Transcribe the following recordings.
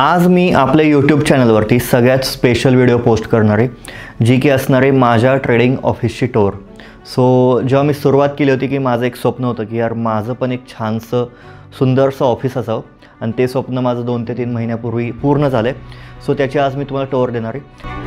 आज मी आपल्या यूट्यूब चॅनलवरती सगळ्यात स्पेशल व्हिडिओ पोस्ट करणार आहे, जी की असणार आहे माझ्या ट्रेडिंग ऑफिसची टूर. सो जेव्हा मी सुरुवात केली होती की माझं एक स्वप्न होतं की यार माझं पण एक छानसं सुंदरसं ऑफिस असावं, आणि ते स्वप्न माझं 2 ते 3 महिन्यापूर्वी पूर्ण झालं आहे. सो त्याची आज मी तुम्हाला टूर देणार आहे.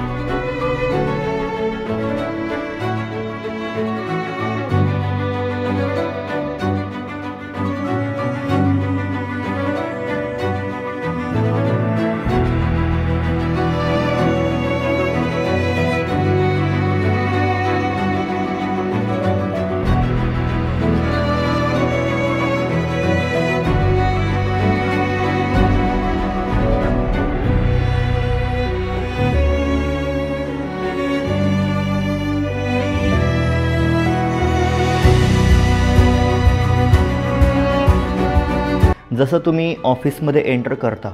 जसं तुम्ही ऑफिसमध्ये एंटर करता,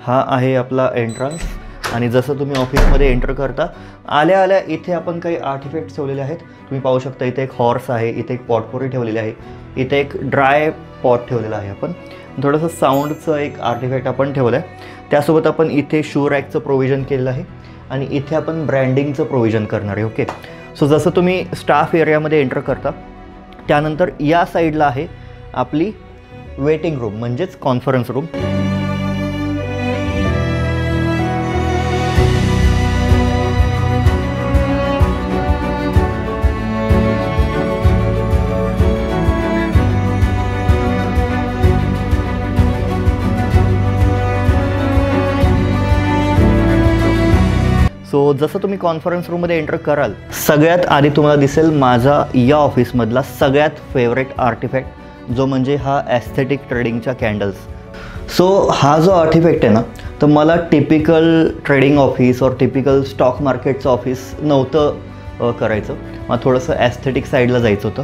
हा आहे आपला एंट्रन्स. आणि जसं तुम्ही ऑफिसमध्ये एंटर करता, आल्या आल्या इथे आपण काही आर्टिफॅक्ट्स ठेवलेले आहेत. तुम्ही पाहू शकता इथे एक हॉर्स आहे, इथे एक पॉटपोरी ठेवलेली आहे, इथे एक ड्राय पॉट ठेवलेला आहे. आपण थोडंसं साऊंडचं एक आर्टिफॅक्ट आपण ठेवलं आहे. त्यासोबत आपण इथे शू रॅकचं प्रोव्हिजन केलेलं आहे, आणि इथे आपण ब्रँडिंगचं प्रोव्हिजन करणार आहे. ओके, सो जसं तुम्ही स्टाफ एरियामध्ये एंटर करता, त्यानंतर या साईडला आहे आपली वेटिंग रूम म्हणजेच कॉन्फरन्स रूम. सो जसं तुम्ही कॉन्फरन्स रूममध्ये एंटर कराल, सगळ्यात आधी तुम्हाला दिसेल माझा या ऑफिसमधला सगळ्यात फेवरेट आर्टिफॅक्ट, जो म्हणजे हा ॲस्थेटिक ट्रेडिंगच्या कॅन्डल्स. सो हा जो आर्टिफॅक्ट आहे ना, तर मला टिपिकल ट्रेडिंग ऑफिस और टिपिकल स्टॉक मार्केटचं ऑफिस नव्हतं करायचं. मला थोडंसं ॲस्थेटिक साईडला जायचं होतं.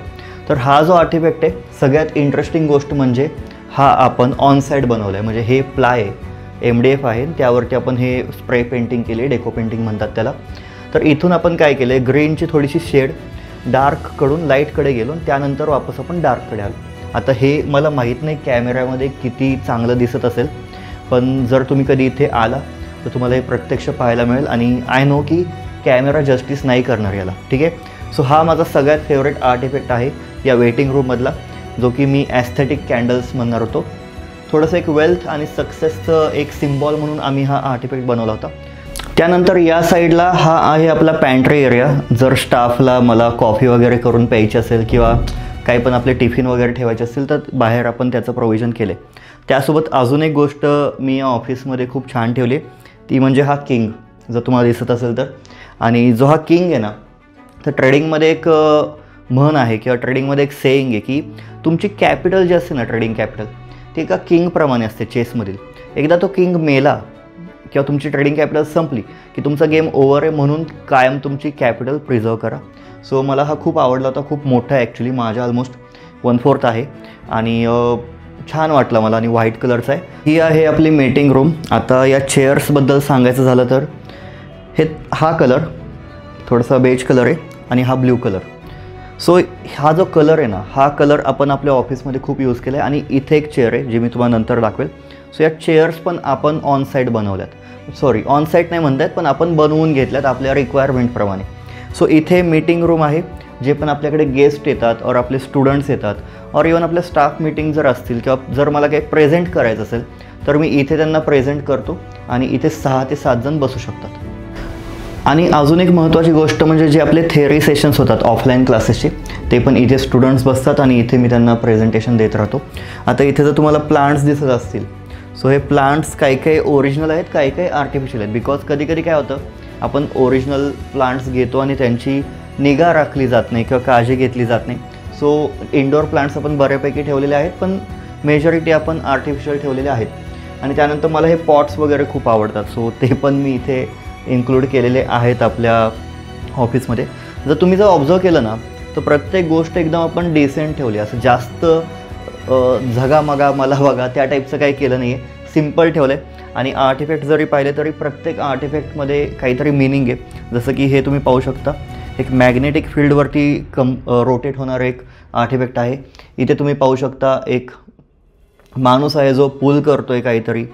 तर हा जो आर्टिफॅक्ट आहे, सगळ्यात इंटरेस्टिंग गोष्ट म्हणजे हा आपण ऑन साईड बनवला आहे. म्हणजे हे प्लाय आहे, MDF आहे, त्यावरती आपण हे स्प्रे पेंटिंग केली आहे, डेको पेंटिंग म्हणतात त्याला. तर इथून आपण काय केलं आहे, ग्रीनची थोडीशी शेड डार्ककडून लाईटकडे गेलो, आणि त्यानंतर वापस आपण डार्ककडे आलो. आता हे मला माहीत नाही कॅमेऱ्यामध्ये किती चांगलं दिसत असेल, पण जर तुम्ही कधी इथे आला तर तुम्हाला हे प्रत्यक्ष पाहायला मिळेल. आणि आय नो की कॅमेरा जस्टिस नाही करणार याला. ठीक आहे, सो हा माझा सगळ्यात फेवरेट आर्टिफॅक्ट आहे या वेटिंग रूममधला, जो की मी ॲस्थेटिक कॅन्डल्स म्हणणार होतो. थोडंसं एक वेल्थ आणि सक्सेसचं एक सिम्बॉल म्हणून आम्ही हा आर्टिफॅक्ट बनवला होता. त्यानंतर या साईडला हा आहे आपला पॅन्ट्री एरिया. जर स्टाफला मला कॉफी वगैरे करून प्यायची असेल किंवा काही पण आपले टिफिन वगैरे ठेवायचे असतील, तर बाहेर आपण त्याचं प्रोव्हिजन केलं आहे. त्यासोबत अजून एक गोष्ट मी या ऑफिसमध्ये खूप छान ठेवली आहे, ती म्हणजे हा किंग, जर तुम्हाला दिसत असेल तर. आणि जो हा किंग आहे ना, तर ट्रेडिंगमध्ये एक म्हण आहे किंवा ट्रेडिंगमध्ये एक सेईंग आहे की तुमची कॅपिटल जी असते ना, ट्रेडिंग कॅपिटल, ती एका किंगप्रमाणे असते चेसमधील. एकदा तो किंग मेला किंवा तुमची ट्रेडिंग कॅपिटल संपली की तुमचा गेम ओव्हर आहे, म्हणून कायम तुमची कॅपिटल प्रिझर्व करा. सो मला हा खूप आवडला होता. खूप मोठा आहे ॲक्च्युली, माझ्या ऑलमोस्ट 1/4 आहे, आणि छान वाटला मला, आणि व्हाईट कलरचा आहे. ही आहे आपली मीटिंग रूम. आता या चेअर्सबद्दल सांगायचं झालं तर हा कलर थोडासा बेज कलर आहे, आणि हा ब्ल्यू कलर. सो हा जो कलर आहे ना, हा कलर आपण आपल्या ऑफिसमध्ये खूप यूज केला आहे. आणि इथे एक चेअर आहे जी मी तुम्हाला नंतर दाखवेल. सो या चेअर्स पण आपण ऑन साईड बनवल्यात. सॉरी, ऑन साईड नाही म्हणतात, पण आपण बनवून घेतल्यात आपल्या रिक्वायरमेंटप्रमाणे. सो इथे मीटिंग रूम आहे. जे पण आपल्याकडे गेस्ट येतात, और आपले स्टुडंट्स येतात, और इवन आपल्या स्टाफ मीटिंग जर असतील किंवा जर मला काही प्रेझेंट करायचं असेल, तर मी इथे त्यांना प्रेझेंट करतो, आणि इथे 6 ते 7 जण बसू शकतात. आणि अजून एक महत्त्वाची गोष्ट म्हणजे जे आपले थेअरी सेशन्स होतात ऑफलाईन क्लासेसचे, ते पण इथे स्टुडंट्स बसतात, आणि इथे मी त्यांना प्रेझेंटेशन देत राहतो. आता इथे जर तुम्हाला प्लांट्स दिसत असतील, सो हे प्लांट्स काही काही ओरिजिनल आहेत, काही काही आर्टिफिशियल आहेत. बिकॉज कधी कधी काय होतं, आपण ओरिजिनल प्लांट्स घेतो आणि त्यांची निगा राखली जात नाही किंवा काळजी घेतली जात नाही. सो इंडोर प्लांट्स आपण बऱ्यापैकी ठेवलेले आहेत, पण मेजॉरिटी आपण आर्टिफिशियल ठेवलेले आहेत. आणि त्यानंतर मला हे पॉट्स वगैरे खूप आवडतात, सो ते पण मी इथे इन्क्लूड केलेले आहेत आपल्या ऑफिसमध्ये. जर तुम्ही ऑब्झर्व केलं ना, तर प्रत्येक गोष्ट एकदम आपण डिसेंट ठेवली. असं जास्त झगामगा मला बघा त्या टाईपचं काही केलं नाही आहे, सिम्पल ठेवलं आहे. आणि आर्टिफॅक्ट जरी पाहिले तरी प्रत्येक आर्टिफॅक्टमध्ये काहीतरी मिनिंग आहे. जसं की हे तुम्ही पाहू शकता, एक मॅग्नेटिक फील्डवरती रोटेट होणारं एक आर्टिफॅक्ट आहे. इथे तुम्ही पाहू शकता एक माणूस आहे जो पुल करतोय काहीतरी.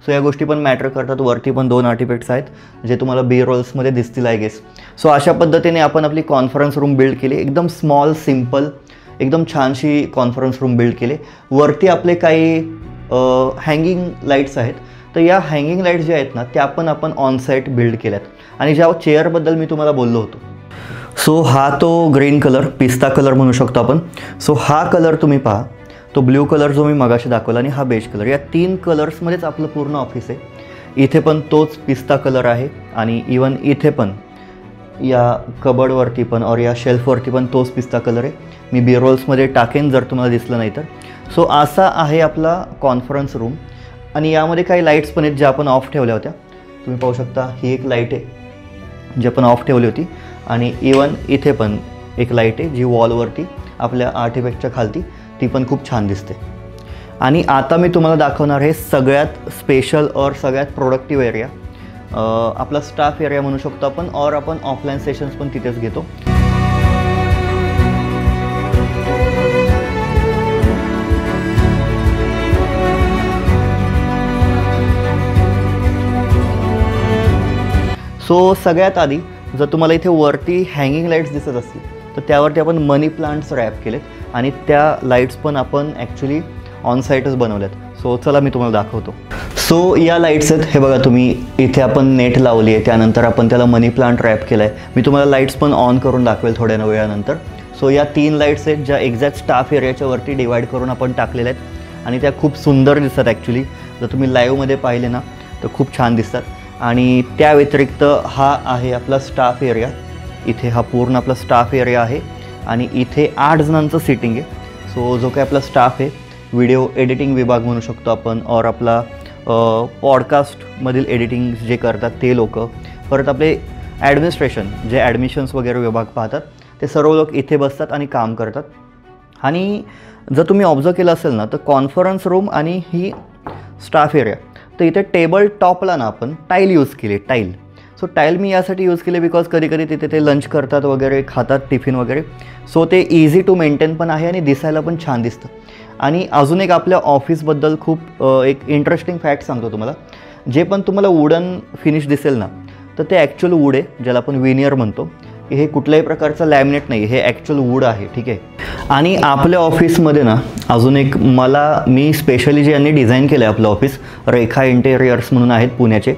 सो या गोष्टी पण मॅटर करतात. वरती पण 2 आर्टिफॅक्ट्स आहेत जे तुम्हाला बी रोल्समध्ये दिसतील आय गेस. सो अशा पद्धतीने आपण आपली कॉन्फरन्स रूम बिल्ड केली. एकदम स्मॉल सिम्पल एकदम छानशी कॉन्फरन्स रूम बिल्ड केली. वरती आपले काही हँगिंग लाईट्स आहेत. तर या हँगिंग लाईट्स ज्या आहेत ना त्या पण आपण ऑन साईट बिल्ड केल्यात. आणि ज्या चेअरबद्दल मी तुम्हाला बोललो होतो, सो हा तो ग्रीन कलर, पिस्ता कलर म्हणू शकतो आपण. सो हा कलर तुम्ही पहा, तो ब्ल्यू कलर जो मी मगाशी दाखवला आणि हा बेज कलर, या 3 कलर्समध्येच आपलं पूर्ण ऑफिस आहे. इथे पण तोच पिस्ता कलर आहे आणि इवन इथे पण या कबर्डवरती पण और या शेल्फवरती पण तोच पिस्ता कलर आहे. मी बी रोल्समध्ये टाकेन जर तुम्हाला दिसलं नाही तर. सो असा आहे आपला कॉन्फरन्स रूम. आणि यामध्ये काही लाईट्स पण आहेत ज्या आपण ऑफ ठेवल्या होत्या. तुम्ही पाहू शकता ही एक लाईट आहे जी आपण ऑफ ठेवली होती. आणि इवन इथे पण एक लाईट आहे जी वॉलवरती आपल्या आर्टिफॅक्टच्या खालती, ती पण खूप छान दिसते. आणि आता मी तुम्हाला दाखवणार आहे सगळ्यात स्पेशल और सगळ्यात प्रोडक्टिव्ह एरिया, आपला स्टाफ एरिया म्हणू शकतो आपण. और आपण ऑफलाईन सेशन्स पण तिथेच घेतो. सो सगळ्यात आधी जर तुम्हाला इथे वरती हँगिंग लाईट्स दिसत असतील तर त्यावरती आपण मनी प्लांट्स रॅप केलेत आणि त्या लाईट्स पण आपण ॲक्च्युली ऑन साईटच बनवल्यात. सो चला मी तुम्हाला दाखवतो. सो या लाईट्स आहेत, हे बघा तुम्ही, इथे आपण नेट लावली आहे, त्यानंतर आपण त्याला मनी प्लांट रॅप केला आहे. मी तुम्हाला लाईट्स पण ऑन करून दाखवेल थोड्या वेळानंतर. सो या 3 लाईट्स आहेत ज्या एक्झॅक्ट स्टाफ एरियाच्या वरती डिवाईड करून आपण टाकलेल्या आहेत आणि त्या खूप सुंदर दिसतात. ॲक्च्युली जर तुम्ही लाईव्हमध्ये पाहिले ना तर खूप छान दिसतात. आणि त्या व्यतिरिक्त हा आहे आपला स्टाफ एरिया. इथे हा पूर्ण आपला स्टाफ एरिया आहे आणि इथे 8 जणांचं सिटिंग आहे. सो जो काही आपला स्टाफ आहे, व्हिडिओ एडिटिंग विभाग म्हणू शकतो आपण, और आपला पॉडकास्टमधील एडिटिंग जे करतात ते लोक, परत आपले ॲडमिनिस्ट्रेशन जे ॲडमिशन्स वगैरे विभाग पाहतात, ते सर्व लोक इथे बसतात आणि काम करतात. आणि जर तुम्ही ऑब्झर्व केलं असेल ना तर कॉन्फरन्स रूम आणि ही स्टाफ एरिया, तर इथे टेबल टॉपला ना आपण टाईल यूज केली, टाईल. सो टाईल मी यासाठी यूज केले बिकॉज कधी कधी तिथे ते लंच करतात वगैरे, खातात टिफिन वगैरे. सो ते इझी टू मेंटेन पण आहे आणि दिसायला पण छान दिसतं. आणि अजून एक आपल्या ऑफिसबद्दल खूप एक इंटरेस्टिंग फॅक्ट सांगतो तुम्हाला. जे पण तुम्हाला वुडन फिनिश दिसेल ना तर ते ॲक्च्युअल वूड आहे, ज्याला आपण विनियर म्हणतो. हे कुठल्याही प्रकारचं लॅमिनेट नाही, हे ॲक्च्युअल वूड आहे, ठीक आहे. आणि आपल्या ऑफिसमध्ये ना अजून एक मी स्पेशली जे यांनी डिझाईन केलं आहे आपलं ऑफिस, रेखा इंटेरियर्स म्हणून आहेत पुण्याचे.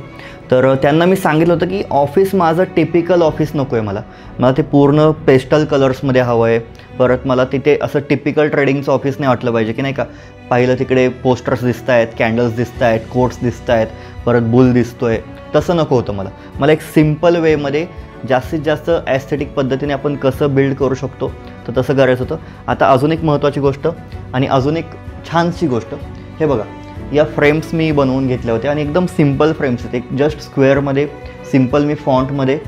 तर त्यांना मी सांगितलं होतं की ऑफिस माझं टिपिकल ऑफिस नको आहे, मला ते पूर्ण पेस्टल कलर्समध्ये हवं आहे. परत मला तिथे असं टिपिकल ट्रेडिंगचं ऑफिस नाही वाटलं पाहिजे की नाही का, पाहिलं तिकडे पोस्टर्स दिसत आहेत, कॅन्डल्स दिसत आहेत, कोट्स दिसत आहेत, परत बुल दिसतो आहे, तसं नको होतं मला एक सिम्पल वेमध्ये जास्तीत जास्त ॲस्थेटिक पद्धतीने आपण कसं बिल्ड करू शकतो तर तसं करायचं होतं. आता अजून एक महत्त्वाची गोष्ट आणि अजून एक छानशी गोष्ट, हे बघा, या फ्रेम्स मी बनवून घेतल्या होत्या आणि एकदम सिम्पल फ्रेम्स आहेत. एक जस्ट स्क्वेअरमध्ये सिम्पल मी फॉन्टमध्ये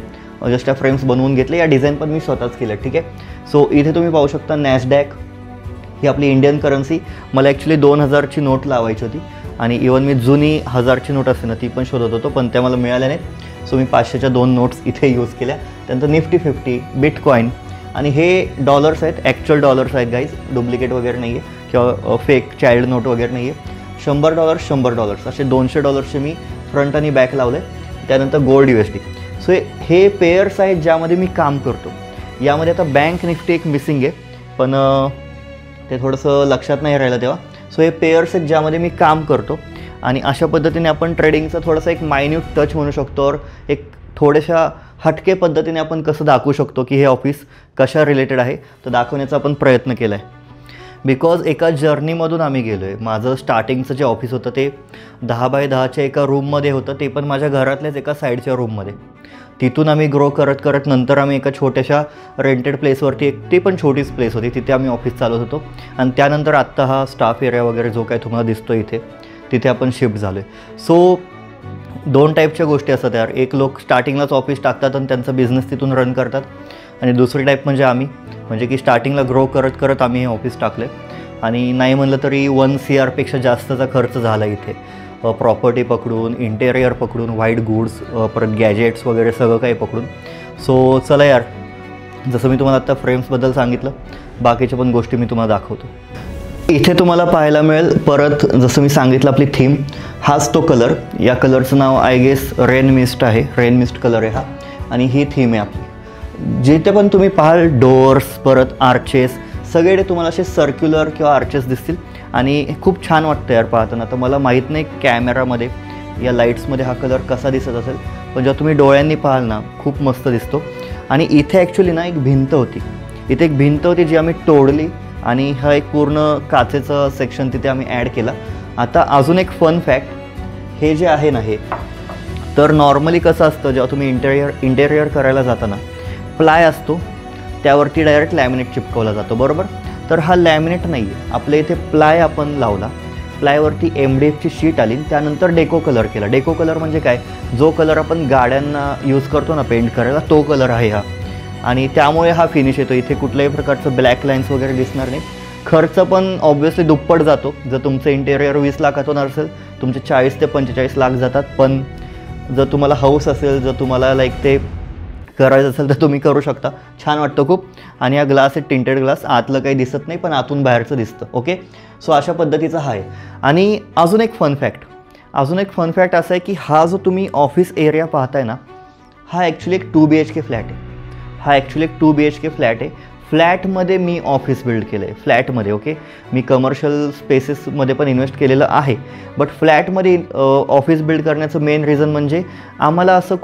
जस्ट या फ्रेम्स बनवून घेतले. या डिझाईन पण मी स्वतःच केल्या, ठीक आहे. सो इथे तुम्ही पाहू शकता नॅसडॅक, ही आपली इंडियन करन्सी. मला ॲक्च्युली 2000ची नोट लावायची होती आणि इवन मी जुनी 1000ची नोट असते ना ती पण शोधत होतो, पण त्या मला मिळाल्या नाहीत. सो मी 500च्या 2 नोट्स इथे यूज केल्या. त्यानंतर निफ्टी 50, बिटकॉईन. आणि हे डॉलर्स आहेत, ॲक्च्युअल डॉलर्स आहेत गाईज, डुप्लिकेट वगैरे नाही आहे किंवा फेक चाइल्ड नोट वगैरे नाही आहे. $100 असे $200 मी फ्रंट आणि बॅक लावले. त्यानंतर गोल्ड USD. सो हे पेयर्स आहेत ज्यामध्ये मी काम करतो. यामध्ये आता बँक निफ्टी एक मिसिंग आहे, पण ते थोडंसं लक्षात नाही राहिलं तेव्हा. सो हे पेयर्स आहेत ज्यामध्ये मी काम करतो. आणि अशा पद्धतीने आपण ट्रेडिंगचा थोडासा एक मायन्यूट टच म्हणू शकतो, और एक थोड्याशा हटके पद्धतीने आपण कसं दाखवू शकतो की हे ऑफिस कशा रिलेटेड आहे तर दाखवण्याचा आपण प्रयत्न केला आहे. बिकॉज एका जर्नीमधून आम्ही गेलो आहे. माझं स्टार्टिंगचं जे ऑफिस होतं ते 10x10च्या एका रूममध्ये होतं, ते पण माझ्या घरातल्याच एका साईडच्या रूममध्ये. तिथून आम्ही ग्रो करत करत नंतर आम्ही एका छोट्याशा रेंटेड प्लेसवरती, ती पण छोटीच प्लेस होती, तिथे आम्ही ऑफिस चालवत होतो. आणि त्यानंतर आत्ता हा स्टाफ एरिया वगैरे जो काय तुम्हाला दिसतो इथे, तिथे आपण शिफ्ट झालो आहे. सो 2 टाईपच्या गोष्टी असतात यार. एक लोक स्टार्टिंगलाच ऑफिस टाकतात आणि त्यांचा बिझनेस तिथून रन करतात, आणि दुसरी टाईप म्हणजे आम्ही, म्हणजे की स्टार्टिंगला ग्रो करत करत आम्ही हे ऑफिस टाकले. आणि नाही म्हणलं तरी 1 CR जास्तचा खर्च झाला इथे. प्रॉपर्टी पकडून, इंटेरियर पकडून, व्हाईट गुड्स, परत गॅजेट्स वगैरे सगळं काही पकडून. सो चला यार, जसं मी तुम्हाला आत्ता फ्रेम्सबद्दल सांगितलं, बाकीच्या पण गोष्टी मी तुम्हाला दाखवतो. इथे तुम्हाला पाहायला मिळेल परत जसं मी सांगितलं आपली थीम, हाच तो कलर, या कलरचं नाव आय गेस रेन मिस्ट आहे, रेन मिस्ट कलर आहे हा. आणि ही थीम आहे आपली. जिथे पण तुम्ही पाहाल डोअर्स, परत आर्चेस, सगळे तुम्हाला असे सर्क्युलर किंवा आर्चेस दिसतील आणि खूप छान वाटतं यार पाहताना. तर मला माहीत नाही कॅमेरामध्ये या लाईट्समध्ये हा कलर कसा दिसत असेल, पण जेव्हा तुम्ही डोळ्यांनी पाहाल ना खूप मस्त दिसतो. आणि इथे ॲक्च्युली ना एक भिंत होती, इथे एक भिंत होती जी आम्ही तोडली आणि हा एक पूर्ण काचेचं सेक्शन तिथे आम्ही ॲड केला. आता अजून एक फन फॅक्ट, हे जे आहे ना हे, तर नॉर्मली कसं असतं जेव्हा तुम्ही इंटेरियर करायला जाताना प्लाय असतो त्यावरती डायरेक्ट लॅमिनेट चिपकवला जातो, बरोबर. तर हा लॅमिनेट नाही आहे, आपल्या इथे प्लाय आपण लावला, प्लायवरती MDFची शीट आली, त्यानंतर डेको कलर केला. डेको कलर म्हणजे काय, जो कलर आपण गाड्यांना यूज करतो ना पेंट करायला, तो कलर आहे हा. आणि त्यामुळे हा फिनिश येतो. इथे कुठल्याही प्रकारचं ब्लॅक लाईन्स वगैरे दिसणार नाही. खर्च पण ऑब्व्हियसली दुप्पट जातो. जर तुमचं इंटेरियर 20 लाखातून असेल, तुमचे 40 ते 45 लाख जातात. पण जर तुम्हाला हाऊस असेल, जर तुम्हाला लाईक ते करायचं असेल तर तुम्ही करू शकता. छान वाटतं खूप. आणि हा ग्लास आहे टिंटेड ग्लास, आतलं काही दिसत नाही पण आतून बाहेरचं दिसतं. ओके, सो अशा पद्धतीचा हा आहे. आणि अजून एक फन फॅक्ट असं आहे की हा जो तुम्ही ऑफिस एरिया पाहताय ना, हा ॲक्च्युली एक 2 BHK फ्लॅट आहे. फ्लॅटमध्ये मी ऑफिस बिल्ड केलं आहे, फ्लॅटमध्ये. ओके, मी कमर्शियल स्पेसेसमध्ये पण इन्व्हेस्ट केलेलं आहे, बट फ्लॅटमध्ये ऑफिस बिल्ड करण्याचं मेन रिझन म्हणजे आम्हाला असं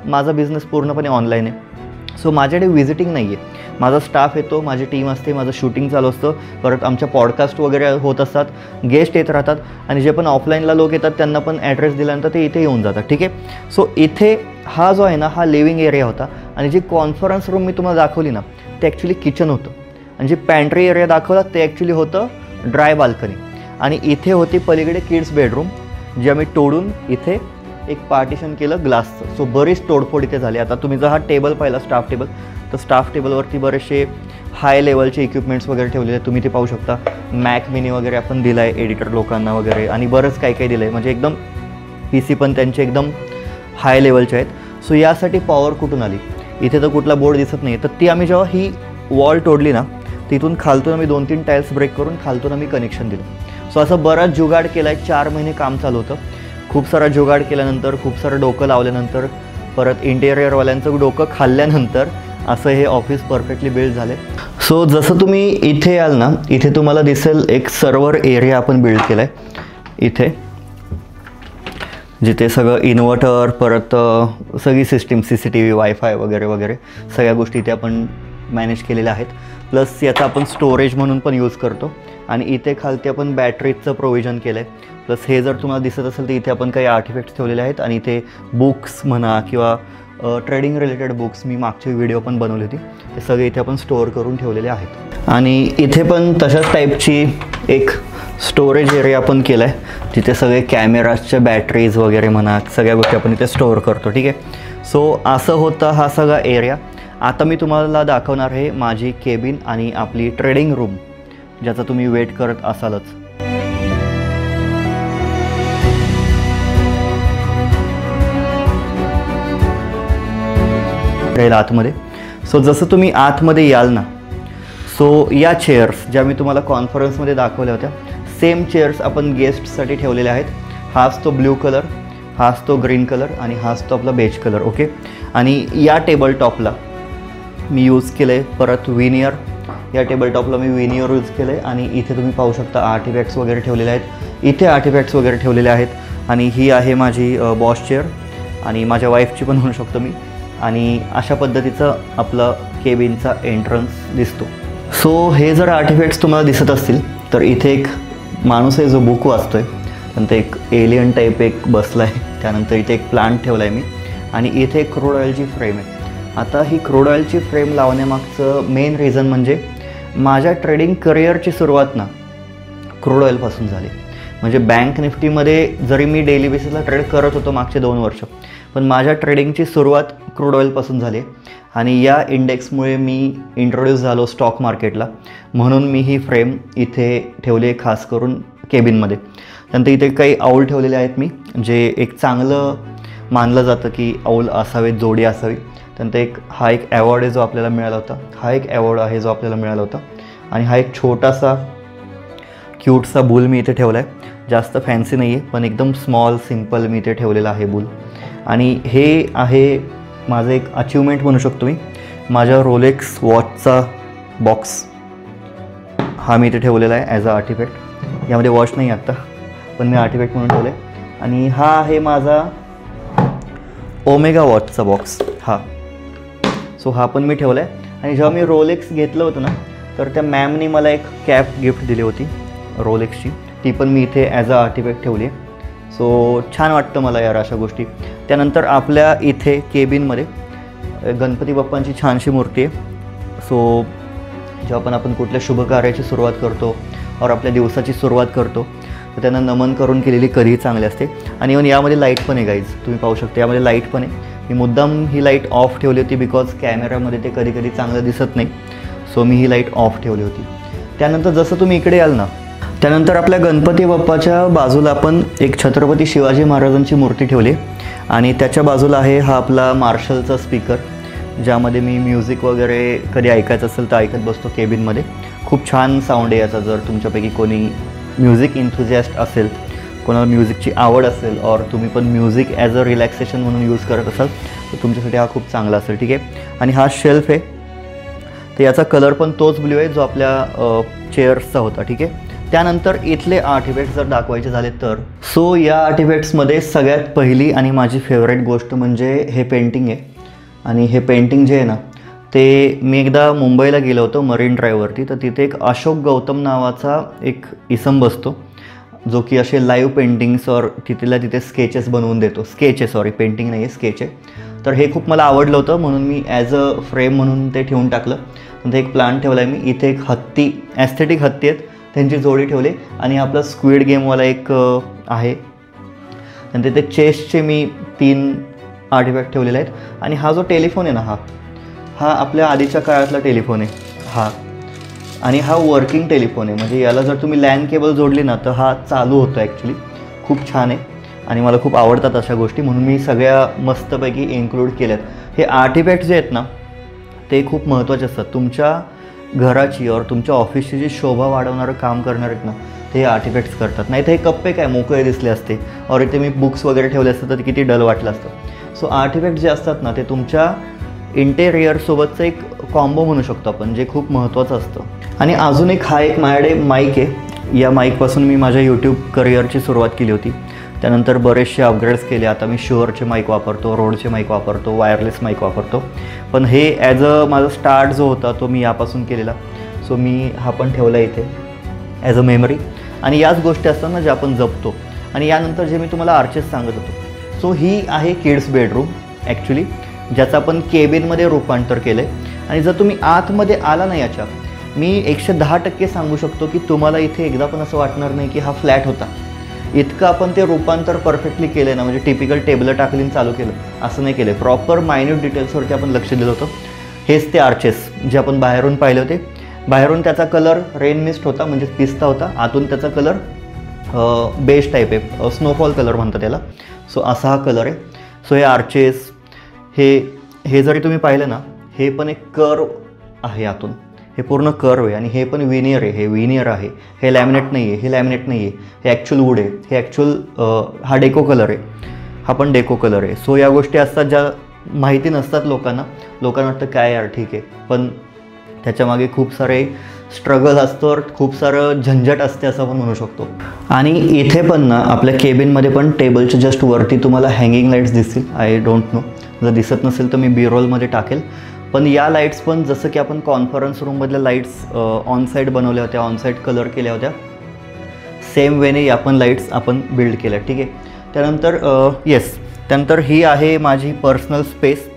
माझा बिझनेस पूर्णपणे ऑनलाईन आहे. सो माझ्याकडे व्हिजिटिंग नाही आहे, माझा स्टाफ येतो, माझी टीम असते, माझं शूटिंग चालू असतं, परत आमच्या पॉडकास्ट वगैरे होत असतात, गेस्ट येत राहतात आणि जे पण ऑफलाईनला लोक येतात त्यांना पण ॲड्रेस दिल्यानंतर ते इथे येऊन जातात. ठीक आहे, सो इथे हा जो आहे ना हा लिव्हिंग एरिया होता. आणि जी कॉन्फरन्स रूम मी तुम्हाला दाखवली ना ते ॲक्च्युली किचन होतं. आणि जे पॅन्ट्री एरिया दाखवला ते ॲक्च्युली होतं ड्राय बाल्कनी. आणि इथे होती पलीकडे किड्स बेडरूम, जे आम्ही तोडून इथे एक पार्टिशन केलं ग्लासचं. सो बरीच तोडफोड इथे झाली. आता तुम्ही जर हा टेबल पाहिला, स्टाफ टेबल, तर स्टाफ टेबलवरती बरेचसे हाय लेवलचे इक्विपमेंट्स वगैरे ठेवलेले आहेत. तुम्ही ते पाहू शकता. मॅक मिनी वगैरे आपण दिला आहे एडिटर लोकांना वगैरे, आणि बरंच काही दिलं आहे. म्हणजे एकदम PC पण त्यांचे एकदम हाय लेवलचे आहेत. सो यासाठी पॉवर कुठून आली, इथे तर कुठला बोर्ड दिसत नाही. तर ती आम्ही जेव्हा ही वॉल तोडली ना, तिथून खालतून आम्ही 2-3 टाईल्स ब्रेक करून खालतून आम्ही कनेक्शन दिलं. सो असं बराच जुगाड केला आहे. 4 महिने काम चालू होतं. खूप सारा जुगाड केल्यानंतर, खूप सारं डोकं लावल्यानंतर, परत इंटेरियरवाल्यांचं डोकं खाल्ल्यानंतर असं हे ऑफिस परफेक्टली बिल्ड झाले. सो जसं तुम्ही इथे याल ना, इथे तुम्हाला दिसेल एक सर्व्हर एरिया आपण बिल्ड केला आहे इथे, जिथे सगळं इन्व्हर्टर, परत सगळी सिस्टीम, CCTV, वायफाय वगैरे वगैरे सगळ्या गोष्टी इथे आपण मॅनेज केलेल्या आहेत. प्लस याचा आपण स्टोरेज म्हणून पण यूज करतो. आणि इथे खालती आपण बॅटरीचं प्रोव्हिजन केलं आहे. प्लस हे जर तुम्हाला दिसत असेल तर इथे आपण काही आर्टिफॅक्ट्स ठेवलेले आहेत. आणि इथे बुक्स म्हणा किंवा ट्रेडिंग रिलेटेड बुक्स, मी मागची व्हिडिओ पण बनवली होती, ते सगळे इथे आपण स्टोअर करून ठेवलेले आहेत. आणि इथे पण तशाच टाईपची एक स्टोरेज एरिया आपण केला आहे, जिथे सगळे कॅमेराजच्या बॅटरीज वगैरे म्हणा सगळ्या गोष्टी आपण इथे स्टोअर करतो. ठीक आहे, सो असं होतं हा सगळा एरिया. आता मी तुम्हाला दाखवणार आहे माझी केबिन आणि आपली ट्रेडिंग रूम, ज्याचा तुम्ही वेट करत असालच. आतमध्ये. सो जसं तुम्ही आतमध्ये याल ना, सो या चेअर्स ज्या मी तुम्हाला कॉन्फरन्समध्ये दाखवल्या होत्या, सेम चेअर्स आपण गेस्टसाठी ठेवलेल्या आहेत. हाच तो ब्ल्यू कलर, हाच तो ग्रीन कलर आणि हाच तो आपला बेज कलर. ओके, आणि या टेबल टॉपला मी यूज केलं आहे परत विनियर. या टेबल टॉपला मी विनियर यूज केलं आहे. आणि इथे तुम्ही पाहू शकता आर्टिफॅक्ट्स वगैरे ठेवलेले आहेत. इथे आर्टिफॅक्ट्स वगैरे ठेवलेले आहेत. आणि ही आहे माझी बॉस चेअर, आणि माझ्या वाईफची पण म्हणू शकतो मी. आणि अशा पद्धतीचं आपलं केबिनचा एंट्रन्स दिसतो. सो हे जर आर्टिफॅक्ट्स तुम्हाला दिसत असतील तर इथे एक माणूस आहे जो बुक वाचतो आहे, नंतर एक एलियन टाईप एक बसला आहे, त्यानंतर इथे एक प्लांट ठेवला आहे मी, आणि इथे एक क्रूड ऑइलची फ्रेम आहे. आता ही क्रूड ऑइलची फ्रेम लावण्यामागचं मेन रिझन म्हणजे माझ्या ट्रेडिंग करिअरची सुरुवात ना क्रूड ऑइलपासून झाली. म्हणजे बँक निफ्टीमध्ये जरी मी डेली बेसिसला ट्रेड करत होतो मागचे 2 वर्ष, पण माझ्या ट्रेडिंगची सुरुवात क्रूड ऑइलपासून झाली. आणि या इंडेक्समुळे मी इंट्रोड्यूस झालो स्टॉक मार्केटला, म्हणून मी ही फ्रेम इथे ठेवली आहे खास करून केबिनमध्ये. त्यानंतर इथे काही आऊल ठेवलेले आहेत मी, जे एक चांगलं मानलं जातं की आऊल असावे, जोडी असावी. त्यानंतर हा एक ॲवॉर्ड आहे जो आपल्याला मिळाला होता, हा एक ॲवॉर्ड आहे जो आपल्याला मिळाला होता. आणि हा एक छोटासा क्यूटसा बुल मी इथे ठेवला आहे, जास्त फॅन्सी नाही आहे, पण एकदम स्मॉल सिम्पल मी ते ठेवलेलं आहे बुल. आणि हे आहे माझं एक अचिव्हमेंट म्हणू शकतो मी. माझ्या रोलेक्स वॉचचा बॉक्स हा मी इथे ठेवलेला आहे ॲज अ आर्टिफॅक्ट. यामध्ये वॉच नाही आत्ता, पण मी आर्टिफॅक्ट म्हणून ठेवलं आहे. आणि हा आहे माझा ओमेगा वॉचचा बॉक्स हा. सो हा पण मी ठेवला आहे. आणि जेव्हा मी रोलेक्स घेतलं होतं ना, तर त्या मॅमनी मला एक कॅप गिफ्ट दिली होती रोलेक्सची, ती पण मी इथे ॲज अ आर्टिफॅक्ट ठेवली आहे. सो छान वाटतं मला यार अशा गोष्टी. त्यानंतर आपल्या इथे केबिनमध्ये गणपती बाप्पांची छानशी मूर्ती आहे. सो जेव्हा पण आपण कुठल्या शुभ कार्याची सुरुवात करतो और आपल्या दिवसाची सुरुवात करतो, तर त्यांना नमन करून केलेली कधीही चांगली असते. आणि इव्हन यामध्ये लाईट पण आहे गाईज, तुम्ही पाहू शकता यामध्ये लाईट पण आहे. मी मुद्दाम ही लाईट ऑफ ठेवली होती बिकॉज कॅमेऱ्यामध्ये ते कधी कधी चांगलं दिसत नाही. So me he light of ठेवली होती. त्यानंतर जसं तुम्ही इकडे याल ना, त्यानंतर आपल्या गणपती बाप्पाच्या बाजूला आपण एक छत्रपती शिवाजी महाराजांची मूर्ती ठेवली. आणि त्याच्या बाजूला आहे हा आपला मार्शलचा स्पीकर, ज्यामध्ये मी म्युझिक वगैरे कधी ऐकायचं असेल तर ऐकत बसतो केबिनमध्ये. खूप छान साऊंड आहे याचा. जर तुमच्यापैकी कोणी म्युझिक इन्थुझियास्ट असेल, कोणाला म्युझिकची आवड असेल और तुम्ही पण म्युझिक ॲज अ रिलॅक्सेशन म्हणून यूज करत असाल, तर तुमच्यासाठी हा खूप चांगला असेल. ठीक आहे. आणि हा शेल्फ आहे, तर याचा कलर पण तोच ब्ल्यू आहे जो आपल्या चेअर्सचा होता. ठीक आहे. त्यानंतर इथले आर्टिफॅक्ट्स जर दाखवायचे झाले तर, सो या आर्टिफॅक्ट्समध्ये सगळ्यात पहिली आणि माझी फेवरेट गोष्ट म्हणजे हे पेंटिंग आहे. आणि हे पेंटिंग जे आहे ना, ते मी एकदा मुंबईला गेलो होतो मरीन ड्राईव्हवरती, तर तिथे एक अशोक गौतम नावाचा एक इसम बसतो, जो की असे लाईव्ह पेंटिंग्स और तिथे स्केचेस बनवून देतो. पेंटिंग नाही आहे, स्केच आहे. तर हे खूप मला आवडलं होतं, म्हणून मी ॲज अ फ्रेम म्हणून ते ठेवून टाकलं. नंतर एक प्लांट ठेवला आहे मी. इथे एक हत्ती, ॲस्थेटिक हत्ती आहेत, त्यांची जोडी ठेवली. आणि आपला स्क्विड गेमवाला एक आहे. नंतर ते चेसचे मी 3 आर्टिफॅक्ट ठेवलेले आहेत. आणि हा जो टेलिफोन आहे ना, हा आपल्या आधीच्या काळातला टेलिफोन आहे हा. आणि हा वर्किंग टेलिफोन आहे, म्हणजे याला जर तुम्ही लॅन केबल जोडली ना, तर हा चालू होतो ॲक्च्युली. खूप छान आहे आणि मला खूप आवडतात अशा गोष्टी, म्हणून मी सगळ्या मस्तपैकी इन्क्लूड केल्यात. हे आर्टिफॅक्ट जे आहेत ना, ते खूप महत्त्वाचे असतात. तुमच्या घराची और तुमच्या ऑफिसची जी शोभा वाढवणारं काम करणार आहेत ना, ते आर्टिफॅक्ट्स करतात. नाही तर हे कप्पे काय मोकळे दिसले असते और इथे मी बुक्स वगैरे ठेवले असते तर किती डल वाटलं असतं. सो आर्टिफॅक्ट जे असतात ना, ते तुमच्या इंटेरियरसोबतचं एक कॉम्बो म्हणू शकतो आपण, जे खूप महत्त्वाचं असतं. आणि अजून एक हा एक माझ्याकडे माईक आहे. या माईकपासून मी माझ्या यूट्यूब करिअरची सुरुवात केली होती. त्यानंतर बरेचसे अपग्रेड्स केले. आता मी शुअरचे माईक वापरतो, रोडचे माईक वापरतो, वायरलेस माईक वापरतो. पण हे ॲज अ माझा स्टार्ट जो होता तो मी यापासून केलेला. सो मी हा पण ठेवला इथे ॲज अ मेमरी. आणि याच गोष्टी असतात ना ज्या आपण जपतो. आणि यानंतर जे मी तुम्हाला आर्चेस सांगत होतो, सो ही आहे किड्स बेडरूम ॲक्च्युली, ज्याचं आपण केबिनमध्ये रूपांतर केलं आहे. आणि जर तुम्ही आतमध्ये आला ना याच्या, मी 110% सांगू शकतो की तुम्हाला इथे एकदा पण असं वाटणार नाही की हा फ्लॅट होता. इतकं आपण ते रूपांतर परफेक्टली केलं आहे ना, म्हणजे टिपिकल टेबल टाकलीन चालू केलं असं नाही केलं. प्रॉपर मायन्यूट डिटेल्सवरती आपण लक्ष दिलं होतं. हेच ते आर्चेस जे आपण बाहेरून पाहिले होते. बाहेरून त्याचा कलर रेन मिस्ट होता, म्हणजे पिस्ता होता. आतून त्याचा कलर बेज टाईप आहे, स्नोफॉल कलर म्हणतात त्याला. सो असा हा कलर आहे. सो हे आर्चेस हे जरी तुम्ही पाहिलं ना, हे पण एक कर्व आहे आतून, हे पूर्ण कर्व आहे. आणि हे पण विनियर आहे, हे विनियर आहे, हे लॅमिनेट नाही आहे, हे लॅमिनेट नाही आहे, हे ॲक्च्युअल वूड आहे, हे ॲक्च्युअल हा डेको कलर आहे, हा पण डेको कलर आहे. सो या गोष्टी असतात ज्या माहिती नसतात लोकांना वाटतं काय यार ठीक आहे, पण त्याच्यामागे खूप सारे स्ट्रगल असतो, खूप सारं झंझट असते असं आपण म्हणू शकतो. आणि इथे पण ना आपल्या केबिनमध्ये पण टेबलच्या जस्ट वरती तुम्हाला हँगिंग लाईट्स दिसतील. आय डोंट नो, जर दिसत नसेल तर मी बी रोलमध्ये टाकेल. पण या लाईट्स पण जसं की आपण कॉन्फरन्स रूममधल्या लाईट्स ऑन साईड बनवल्या होत्या, ऑन साईड कलर केल्या होत्या, सेम वेने या पण लाईट्स आपण बिल्ड केल्या. ठीक आहे. त्यानंतर ही आहे माझी पर्सनल स्पेस.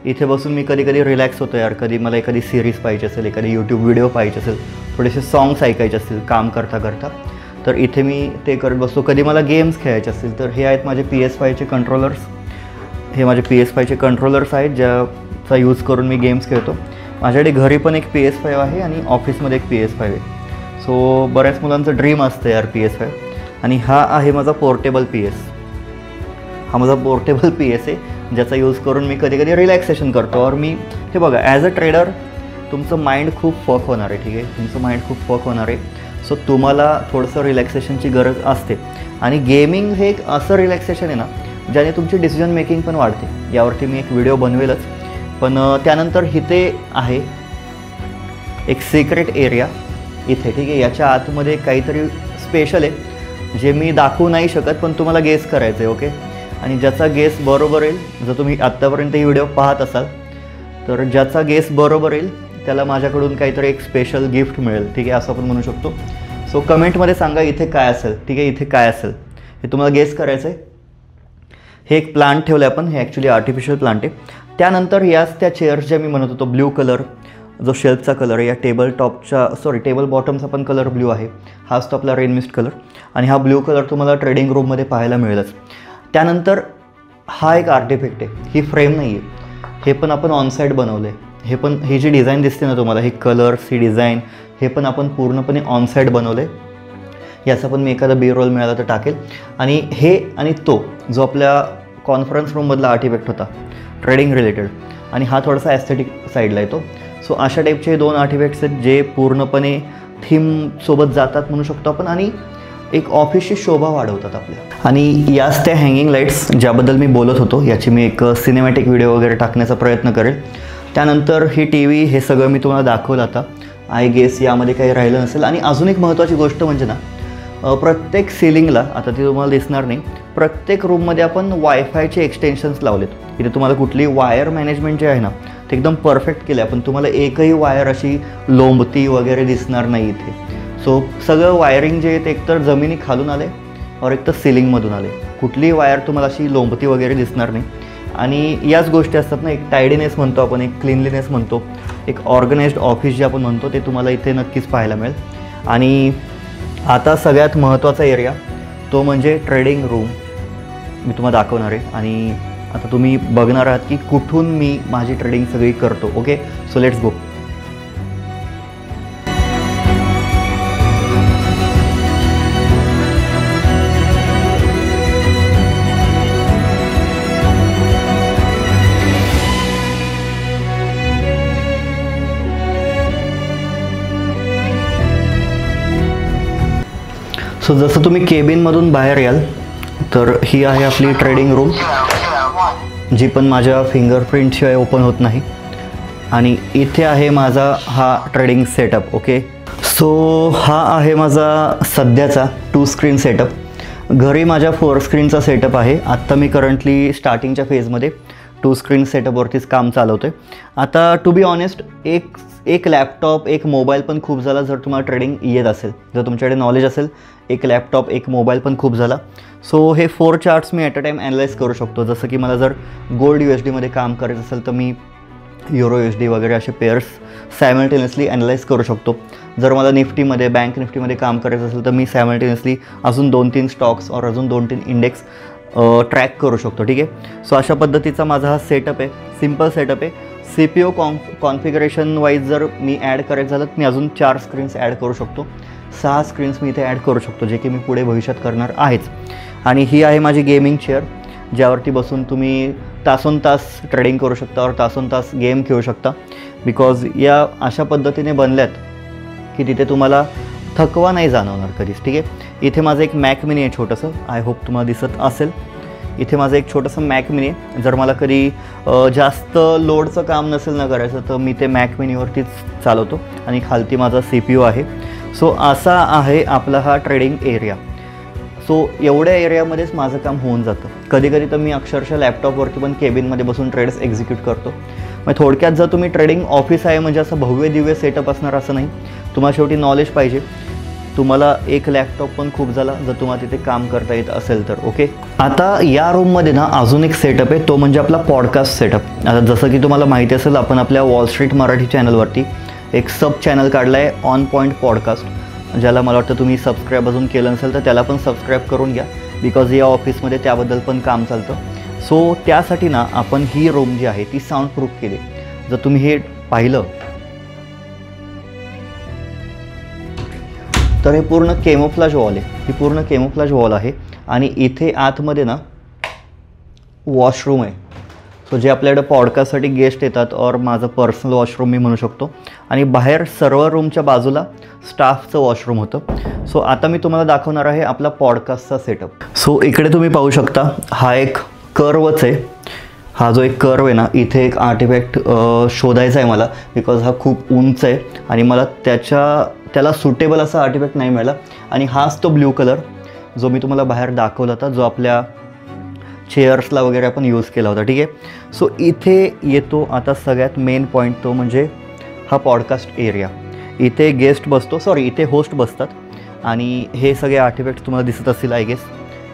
इथे बसून मी कधी कधी रिलॅक्स होतो यार. कधी मला एखादी सिरीज पाहिजे असेल, एखादी यूट्यूब व्हिडिओ पाहिजे असेल, थोडेसे सॉंग्स ऐकायचे असतील काम करता करता, तर इथे मी ते करत बसतो. कधी मला गेम्स खेळायचे असतील तर हे आहेत माझे PS5चे कंट्रोलर्स. हे माझे PS5चे कंट्रोलर्स आहेत ज्याचा यूज करून मी गेम्स खेळतो. माझ्याकडे घरी पण एक PS5 आहे आणि ऑफिसमध्ये एक PS5 आहे. सो बऱ्याच मुलांचं ड्रीम असतं यार PS5. आणि हा आहे माझा पोर्टेबल PS. हा माझा पोर्टेबल PS आहे ज्याचा यूज करून मी कधी कधी रिलॅक्सेशन करतो. और मी हे बघा, ॲज अ ट्रेडर तुमचं माइंड खूप फक होणार आहे. ठीक आहे, तुमचं माइंड खूप फक होणार आहे. सो तुम्हाला थोडंसं रिलॅक्सेशनची गरज असते. आणि गेमिंग हे एक असं रिलॅक्सेशन आहे ना ज्याने तुमची डिसिजन मेकिंग पण वाढते. यावरती मी एक व्हिडिओ बनवेलच. पण त्यानंतर इथे आहे एक सिक्रेट एरिया इथे, ठीक आहे. याच्या आतमध्ये काहीतरी स्पेशल आहे जे मी दाखवू नाही शकत, पण तुम्हाला गेस करायचं आहे, ओके. आणि ज्याचा गेस बरोबर येईल, जर तुम्ही आत्तापर्यंत ही व्हिडिओ पाहत असाल तर ज्याचा गेस बरोबर येईल त्याला माझ्याकडून काहीतरी एक स्पेशल गिफ्ट मिळेल, ठीक आहे, असं आपण म्हणू शकतो. सो कमेंटमध्ये सांगा इथे काय असेल, ठीक आहे, इथे काय असेल हे तुम्हाला गेस करायचं आहे. हे एक प्लांट ठेवलं आहे आपण, हे ॲक्च्युली आर्टिफिशियल प्लांट आहे. त्यानंतर याच त्या चेअर्स ज्या मी म्हणत होतो, ब्ल्यू कलर जो शेल्फचा कलर आहे, या टेबल बॉटमचा पण कलर ब्ल्यू आहे. हाच तो आपला रेन मिस्ट कलर, आणि हा ब्ल्यू कलर तुम्हाला ट्रेडिंग रूममध्ये पाहायला मिळेलच. त्यानंतर हा एक आर्टिफॅक्ट आहे, ही फ्रेम नाही आहे, हे पण आपण ऑनसाईड बनवलं आहे. हे पण ही जी डिझाईन दिसते ना तुम्हाला, ही कलर्स, ही डिझाईन, हे पण आपण पूर्णपणे ऑनसाईड बनवलं आहे. याचा पण मी एखादा बी रोल मिळाला तर टाकेल. आणि हे आणि तो जो आपल्या कॉन्फरन्स रूममधला आर्टिफॅक्ट होता ट्रेडिंग रिलेटेड, आणि हा थोडासा ॲस्थेटिक साईडला येतो. सो अशा टाईपचे 2 आर्टिफॅक्ट्स आहेत जे पूर्णपणे थीमसोबत जातात म्हणू शकतो आपण, आणि एक ऑफिसची शोभा वाढवतात आपल्या. आणि याच त्या हँगिंग लाईट्स ज्याबद्दल मी बोलत होतो, याची मी एक सिनेमॅटिक व्हिडिओ वगैरे टाकण्याचा प्रयत्न करेल. त्यानंतर ही टी व्ही, हे सगळं मी तुम्हाला दाखवलं आता. आय गेस यामध्ये काही राहिलं नसेल. आणि अजून एक महत्त्वाची गोष्ट म्हणजे ना, प्रत्येक सिलिंगला, आता ती तुम्हाला दिसणार नाही, प्रत्येक रूममध्ये आपण वायफायचे एक्सटेन्शन्स लावलेत. इथे तुम्हाला कुठली वायर मॅनेजमेंट जे आहे ना ते एकदम परफेक्ट केलं आहे. पण तुम्हाला एकही वायर अशी लोंबती वगैरे दिसणार नाही इथे. सो सगळं वायरिंग जे आहे ते एकतर जमिनी खालून आले और एकतर सिलिंगमधून आले. कुठलीही वायर तुम्हाला अशी लोंबती वगैरे दिसणार नाही. आणि याच गोष्टी असतात ना, एक टायडीनेस म्हणतो आपण, एक क्लीनलीनेस म्हणतो, एक ऑर्गनाइज्ड ऑफिस जे आपण म्हणतो, ते तुम्हाला इथे नक्कीच पाहायला मिळेल. आणि आता सगळ्यात महत्त्वाचा एरिया तो म्हणजे ट्रेडिंग रूम मी तुम्हाला दाखवणार आहे. आणि आता तुम्ही बघणार आहात की कुठून मी माझी ट्रेडिंग सगळी करतो, okay. So let's go. So जसं तुम्ही केबिनमधून बाहेर याल तर ही आहे आपली ट्रेडिंग रूम, जी पण माझ्या फिंगरप्रिंटशिवाय ओपन होत नाही. आणि इथे आहे माझा हा ट्रेडिंग सेटअप, ओके. सो हा आहे माझा सध्याचा 2 स्क्रीन सेटअप. घरी माझ्या 4 स्क्रीनचा सेटअप आहे. आत्ता मी करंटली स्टार्टिंगच्या फेजमध्ये 2 स्क्रीन सेटअपवरतीच काम चालवतो आहे. आता टू बी ऑनेस्ट, एक लॅपटॉप, एक मोबाईल पण खूप झाला जर तुम्हाला ट्रेडिंग येत असेल, जर तुमच्याकडे नॉलेज असेल. एक लॅपटॉप, एक मोबाईल पण खूप झाला. सो हे 4 charts me at a time analyse करू शकतो. जसं की मला जर गोल्ड USDमध्ये काम करायचं असेल तर मी युरो USD वगैरे असे पेअर्स सायमल्टेनियसली ॲनालाइज करू शकतो. जर मला निफ्टीमध्ये, बँक निफ्टीमध्ये काम करायचं असेल तर मी सायमल्टेनियसली अजून 2-3 स्टॉक्स और अजून 2-3 इंडेक्स ट्रॅक करू शकतो, ठीक आहे. सो अशा पद्धतीचा माझा हा सेटअप आहे, सिम्पल सेटअप आहे. CPU कॉन्फिगरेशन वाईज जर मी ॲड करायचं झालं तर मी अजून 4 स्क्रीन्स ॲड करू शकतो. 6 स्क्रीन्स मी इथे ॲड करू शकतो, जे की मी पुढे भविष्यात करणार आहेच. आणि ही आहे माझी गेमिंग चेअर, ज्यावरती बसून तुम्ही तासोनतास ट्रेडिंग करू शकता और तासोनतास गेम खेळू शकता. बिकॉज या अशा पद्धतीने बनल्यात की तिथे तुम्हाला थकवा नाही जाणवणार कधीच, ठीक आहे. इथे माझं एक मॅक मिनी आहे छोटंसं, आय होप तुम्हाला दिसत असेल. इथे माझं एक छोटंसं मॅक मिनी आहे. जर मला कधी जास्त लोडचं काम नसेल ना करायचं तर मी ते मॅक मिनीवरतीच चालवतो. आणि खालती माझा CPU आहे. सो असा आहे आपला हा ट्रेडिंग एरिया. सो एवढ्या एरियामध्येच माझं काम होऊन जातं. कधी कधी तर मी अक्षरशः लॅपटॉपवरती पण केबिनमध्ये बसून ट्रेड्स एक्झिक्यूट करतो. मग थोडक्यात जर तुम्ही ट्रेडिंग ऑफिस आहे म्हणजे असं भव्य दिव्य सेटअप असणार असं नाही. तुम्हाला शेवटी नॉलेज पाहिजे. तुम्हाला एक लॅपटॉप पण खूप झाला जर तुम्हाला तिथे काम करता येत असेल तर, ओके. आता या रूममध्ये ना अजून एक सेटअप आहे, तो म्हणजे आपला पॉडकास्ट सेटअप. आता जसं की तुम्हाला माहिती असेल, आपण आपल्या वॉल स्ट्रीट मराठी चॅनलवरती एक सब चॅनल काढला आहे, ऑन पॉईंट पॉडकास्ट, ज्याला मला वाटतं तुम्ही सबस्क्राईब अजून केलं नसेल तर त्याला पण सबस्क्राईब करून घ्या. बिकॉज या ऑफिसमध्ये त्याबद्दल पण काम चालतं. सो त्यासाठी ना आपण ही रूम जी आहे ती साऊंड प्रूफ केली. जर तुम्ही हे पाहिलं तर हे पूर्ण केमोफ्लाज वॉल आहे. ही पूर्ण केमोफ्लाज वॉल आहे. आणि इथे आतमध्ये ना वॉशरूम आहे. सो जे आपल्याकडे पॉडकास्टसाठी गेस्ट येतात और माझं पर्सनल वॉशरूम मी म्हणू शकतो. आणि बाहेर सर्व रूमच्या बाजूला स्टाफचं वॉशरूम होतं. सो आता मी तुम्हाला दाखवणार आहे आपला पॉडकास्टचा सेटअप. सो इकडे तुम्ही पाहू शकता, हा एक कर्वच आहे. हा जो एक कर्व आहे ना, इथे एक आर्टिफॅक्ट शोधायचा आहे मला, बिकॉज हा खूप उंच आहे आणि मला त्याला सुटेबल असा आर्टिफॅक्ट नाही मिळाला. आणि हाच तो ब्ल्यू कलर जो मी तुम्हाला बाहेर दाखवला होता, जो आपल्या चेअर्सला वगैरे आपण यूज केला होता. ठीक आहे. सो इथे येतो आता सगळ्यात मेन पॉईंट, तो म्हणजे हा पॉडकास्ट एरिया. इथे गेस्ट बसतो, सॉरी इथे होस्ट बसतात आणि हे सगळे आर्टिफॅक्ट्स तुम्हाला दिसत असतील आय गेस.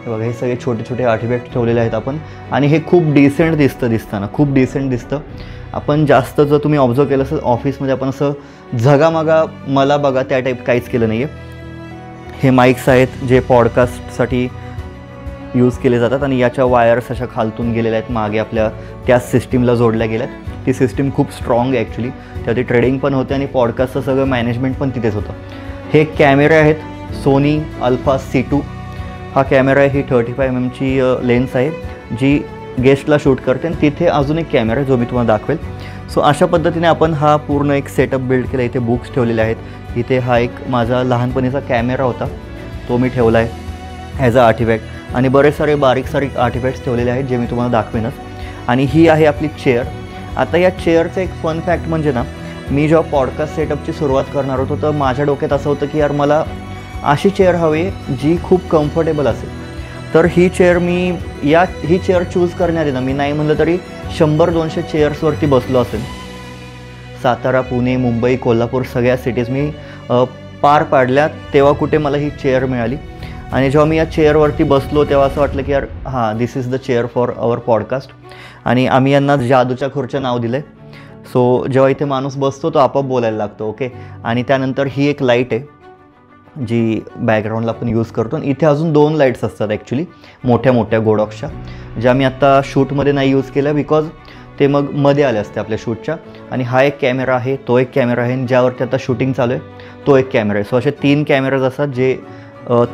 हे बघा, हे सगळे छोटे छोटे आर्टिफॅक्ट ठेवलेले आहेत आपण आणि हे खूप डिसेंट दिसताना खूप डिसेंट दिसतं. आपण जास्त जर तुम्ही ऑब्झर्व केलं असेल ऑफिसमध्ये आपण असं झगामागा मला बघा त्या टाईप काहीच केलं नाही आहे. हे माईक्स आहेत जे पॉडकास्टसाठी यूज केले जातात आणि याच्या वायर्स अशा खालतून गेलेल्या आहेत मागे आपल्या त्या सिस्टीमला जोडल्या गेल्यात. ती सिस्टीम खूप स्ट्रॉंग आहे ॲक्च्युली. त्यात ट्रेडिंग पण होते आणि पॉडकास्टचं सगळं मॅनेजमेंट पण तिथेच होतं. हे कॅमेरे आहेत सोनी अल्फा C2. हा कॅमेरा आहे, ही 35mm ची लेन्स आहे जी गेस्टला शूट करते आणि तिथे अजून एक कॅमेरा आहे जो मी तुम्हाला दाखवेल. सो अशा पद्धतीने आपण हा पूर्ण एक सेटअप बिल्ड केला. इथे बुक्स ठेवलेले आहेत. इथे हा एक माझा लहानपणीचा कॅमेरा होता, तो मी ठेवला आहे ॲज अ आर्टिफॅक्ट. आणि बरेच सारे बारीक आर्टिफॅक्ट्स ठेवलेले आहेत जे मी तुम्हाला दाखवेनच. आणि ही आहे आपली चेअर. आता या चेअरचं एक फन फॅक्ट म्हणजे ना, मी जेव्हा पॉडकास्ट सेटअपची सुरुवात करणार होतो तर माझ्या डोक्यात असं होतं की यार मला अशी चेअर हवी जी खूप कम्फर्टेबल असेल. तर ही चेअर चूज करण्यात येणं, मी नाही म्हणलं तरी 100-200 चेअर्सवरती बसलो असेल. सातारा, पुणे, मुंबई, कोल्हापूर सगळ्या सिटीज मी पार पाडल्या, तेव्हा कुठे मला ही चेअर मिळाली. आणि जेव्हा मी या चेअरवरती बसलो तेव्हा असं वाटलं की यार हां, this is the chair for our podcast. आणि आम्ही यांना जादूच्या खुर्च्या नाव दिलं आहे. सो जेव्हा इथे माणूस बसतो तो आपोआप बोलायला लागतो. ओके. आणि त्यानंतर ही एक लाईट आहे जी बॅकग्राऊंडला आपण यूज करतो. आणि इथे अजून 2 लाईट्स असतात ॲक्च्युली, मोठ्या गोडॉक्सच्या, ज्या मी आत्ता शूटमध्ये नाही यूज केल्या बिकॉज ते मग मध्ये आले असते आपल्या शूटच्या. आणि हा एक कॅमेरा आहे, तो एक कॅमेरा आहे, आणि ज्यावरती आता शूटिंग चालू आहे तो एक कॅमेरा आहे. सो असे 3 कॅमेराज असतात जे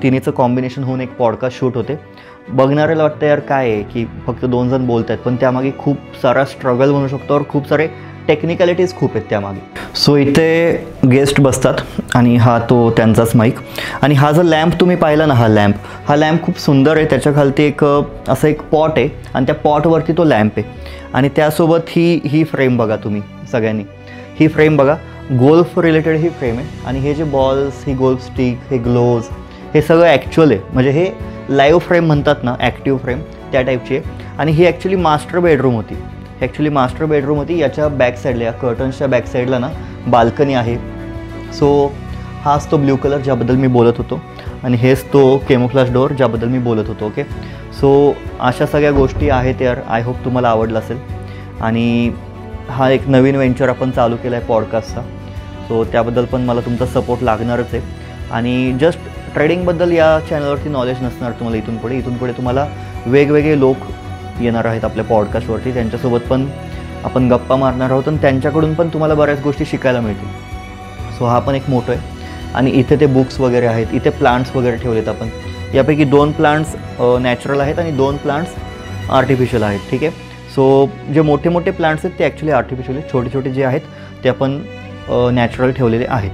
तिन्हीचं कॉम्बिनेशन होऊन एक पॉडकास्ट शूट होते. बघणाऱ्याला वाटतं यार काय आहे की फक्त 2 जण बोलत आहेत, पण त्यामागे खूप सारा स्ट्रगल म्हणू शकतो और खूप सारे टेक्निकॅलिटीज खूप आहेत त्यामागे. सो इथे गेस्ट बसतात आणि हा तो त्यांचाच माईक. आणि हा जो लॅम्प तुम्ही पाहिला ना, हा लॅम्प खूप सुंदर आहे. त्याच्या खालती एक असं एक पॉट आहे आणि त्या पॉटवरती तो लॅम्प आहे. आणि त्यासोबत ही फ्रेम बघा तुम्ही सगळ्यांनी, ही फ्रेम बघा, गोल्फ रिलेटेड ही फ्रेम आहे. आणि हे जे बॉल्स, ही गोल्फ स्टिक, हे ग्लोव्ज, हे सगळं ॲक्च्युअल आहे. म्हणजे हे लाईव्ह फ्रेम म्हणतात ना, ॲक्टिव्ह फ्रेम, त्या टाईपची आहे. आणि ही ॲक्च्युली मास्टर बेडरूम होती. याच्या बॅक साईडला, या कर्टन्सच्या बॅक साईडला ना बाल्कनी आहे. सो हाच तो ब्ल्यू कलर ज्याबद्दल मी बोलत होतो आणि हेच तो केमोफ्लॅश डोअर ज्याबद्दल मी बोलत होतो. ओके. सो अशा सगळ्या गोष्टी आहेत यार. आय होप तुम्हाला आवडलं असेल. आणि हा एक नवीन व्हेंचर आपण चालू केला आहे पॉडकास्टचा. सो त्याबद्दल पण मला तुमचा सपोर्ट लागणारच आहे. आणि जस्ट ट्रेडिंगबद्दल या चॅनलवरती नॉलेज नसणार तुम्हाला. इथून पुढे तुम्हाला वेगवेगळे लोक येणार आहेत आपल्या पॉडकास्टवरती. त्यांच्यासोबत पण आपण गप्पा मारणार आहोत आणि त्यांच्याकडून पण तुम्हाला बऱ्याच गोष्टी शिकायला मिळतील. सो हा पण एक मोठं आहे. आणि इथे ते बुक्स वगैरे आहेत. इथे प्लांट्स वगैरे ठेवलेत आपण. यापैकी 2 प्लांट्स नॅचरल आहेत आणि 2 प्लांट्स आर्टिफिशियल आहेत. ठीक आहे. सो जे मोठे प्लांट्स आहेत ते ॲक्च्युली आर्टिफिशियल आहेत. छोटे जे आहेत ते आपण नॅचरल ठेवलेले आहेत.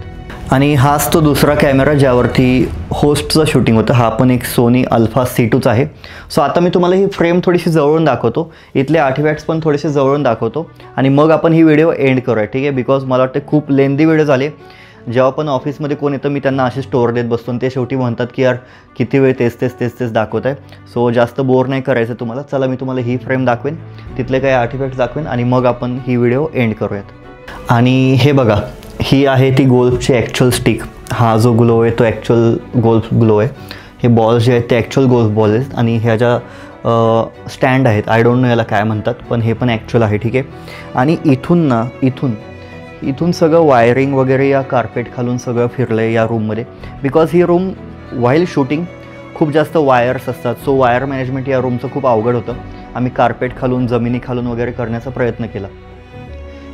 आणि हाच तो दुसरा कॅमेरा ज्यावरती होस्टचं शूटिंग होतं. हा पण एक सोनी अल्फा C2चा आहे. सो आता मी तुम्हाला ही फ्रेम थोडीशी जवळून दाखवतो, इथले आर्टिफॅक्ट्स पण थोडेसे जवळून दाखवतो आणि मग आपण ही व्हिडिओ एंड करूया. ठीक आहे. बिकॉज मला वाटतं खूप लेंदी व्हिडिओ झाले. जेव्हा पण ऑफिसमध्ये कोण येतं मी त्यांना असे स्टोअर देत बसतो आणि ते शेवटी म्हणतात की यार किती वेळ तेच दाखवत आहे. सो जास्त बोर नाही करायचं तुम्हाला. चला मी तुम्हाला ही फ्रेम दाखवेन, तिथले काही आर्टिफॅक्ट्स दाखवेन आणि मग आपण ही व्हिडिओ एंड करूयात. आणि हे बघा, ही आहे ती गोल्फची ॲक्च्युअल स्टिक. हा जो ग्लो आहे तो ॲक्च्युअल गोल्फ ग्लो आहे. हे बॉल्स जे आहेत ते ॲक्च्युअल गोल्फ बॉल आहेत. आणि ह्या ज्या स्टँड आहेत, आय डोंट नो याला काय म्हणतात, पण हे पण ॲक्च्युअल आहे. ठीक आहे. आणि इथून सगळं वायरिंग वगैरे या कार्पेट खालून सगळं फिरलं आहे या रूममध्ये. Because he room while shooting खूप जास्त वायर्स असतात. सो वायर मॅनेजमेंट या रूमचं खूप अवघड होतं. आम्ही कार्पेट खालून, जमिनी खालून वगैरे करण्याचा प्रयत्न केला.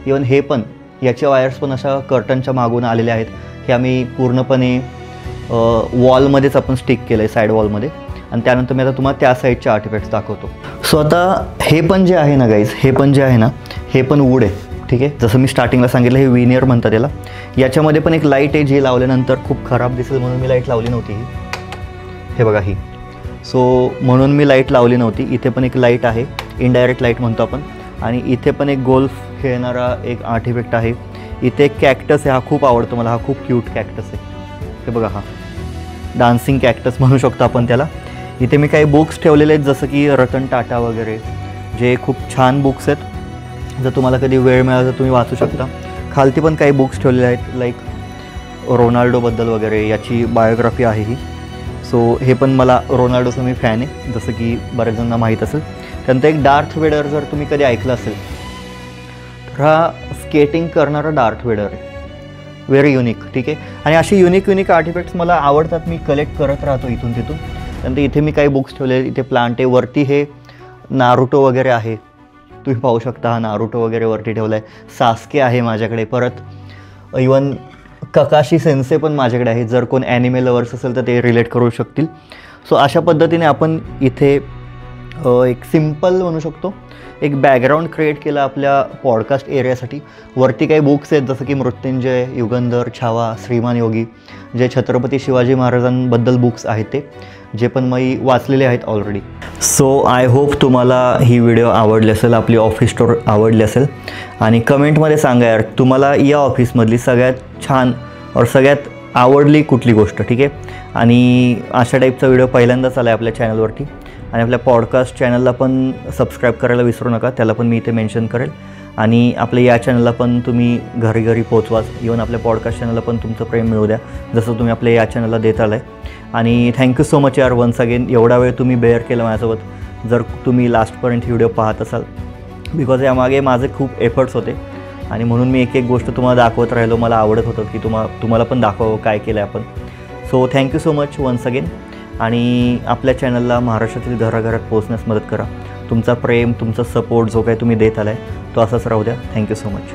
इवन हे पण, याचे वायर्स पण अशा कर्टनच्या मागून आलेले आहेत. हे आम्ही पूर्णपणे वॉलमध्येच आपण स्टिक केलं आहे, साईड वॉलमध्ये. आणि त्यानंतर मी आता तुम्हाला त्या साईडचे आर्टिफॅक्ट्स दाखवतो. सो आता हे पण जे आहे ना गाईज, हे पण जे आहे ना, हे पण वूड आहे. ठीक आहे. जसं मी स्टार्टिंगला सांगितलं हे विनियर म्हणतात याला. याच्यामध्ये पण एक लाईट आहे जी लावल्यानंतर खूप खराब दिसेल म्हणून मी लाईट लावली नव्हती. हे बघा ही. सो म्हणून मी लाईट लावली नव्हती. इथे पण एक लाईट आहे, इनडायरेक्ट लाईट म्हणतो आपण. आणि इथे पण एक गोल्फ खेळणारा एक आर्टिफॅक्ट आहे. इथे एक कॅक्टस आहे, हा खूप आवडतो मला, हा खूप क्यूट कॅक्टस आहे. हे बघा, हा डान्सिंग कॅक्टस म्हणू शकतो आपण त्याला. इथे मी काही बुक्स ठेवलेले आहेत जसं की रतन टाटा वगैरे, जे खूप छान बुक्स आहेत. जर तुम्हाला कधी वेळ मिळाला तर तुम्ही वाचू शकता. खालती पण काही बुक्स ठेवलेले आहेत, लाईक रोनाल्डोबद्दल वगैरे, याची बायोग्राफी आहे ही. सो हे पण मला रोनाल्डोचा मी फॅन आहे, जसं की बऱ्याच जणांना माहीत असेल. त्यानंतर एक डार्थ वेडर जर तुम्ही कधी ऐकलं असेल तर हा स्केटिंग करणारा डार्थ वेडर आहे. व्हेरी युनिक, ठीक आहे. आणि अशी युनिक आर्टिफॅक्ट्स मला आवडतात, मी कलेक्ट करत राहतो इथून तिथून. त्यानंतर इथे मी काही बुक्स ठेवले, इथे प्लांट आहे. वरती हे नारुटो वगैरे आहे, तुम्ही पाहू शकता. हा नारुटो वगैरे वरती ठेवला आहे. सास्के आहे माझ्याकडे. परत इवन ककाशी सेन्से पण माझ्याकडे आहे. जर कोण ॲनिमे लवर्स असेल तर ते रिलेट करू शकतील. सो अशा पद्धतीने आपण इथे एक सिम्पल म्हणू शकतो एक बॅकग्राऊंड क्रिएट केलं आपल्या पॉडकास्ट एरियासाठी. वरती काही बुक्स आहेत जसं की मृत्युंजय, युगंधर, छावा, श्रीमान योगी, जे छत्रपती शिवाजी महाराजांबद्दल बुक्स आहेत ते, जे पण मी वाचलेले आहेत ऑलरेडी. सो आय होप तुम्हाला ही व्हिडिओ आवडली असेल, आपली ऑफिस स्टोर आवडली असेल. आणि कमेंटमध्ये सांगा यार तुम्हाला या ऑफिसमधली सगळ्यात छान और सगळ्यात आवडली कुठली गोष्ट, ठीक आहे. आणि अशा टाईपचा व्हिडिओ पहिल्यांदाच आला आहे आपल्या चॅनलवरती. आणि आपल्या पॉडकास्ट चॅनलला पण सबस्क्राईब करायला विसरू नका, त्याला पण मी इथे मेन्शन करेल. आणि आपल्या या चॅनलला पण तुम्ही घरी घरी पोचवाच. इवन आपल्या पॉडकास्ट चॅनलला पण तुमचं प्रेम मिळू द्या जसं तुम्ही आपल्या या चॅनलला देत आला आहे. आणि थँक्यू सो मच यार वन्स अगेन, एवढा वेळ तुम्ही बेअर केलं माझ्यासोबत. जर तुम्ही लास्टपर्यंत व्हिडिओ पाहत असाल, बिकॉज यामागे माझे खूप एफर्ट्स होते आणि म्हणून मी एक एक गोष्ट तुम्हाला दाखवत राहिलो. मला आवडत होतं की तुम्हाला पण दाखवावं काय केलं आहे आपण. So thank you so much once again. आणि आपल्या चॅनलला महाराष्ट्रातील घराघरात पोहोचण्यास मदत करा. तुमचा प्रेम, तुमचा सपोर्ट जो काही तुम्ही देत आला आहे तो असाच राहू द्या. Thank you so much.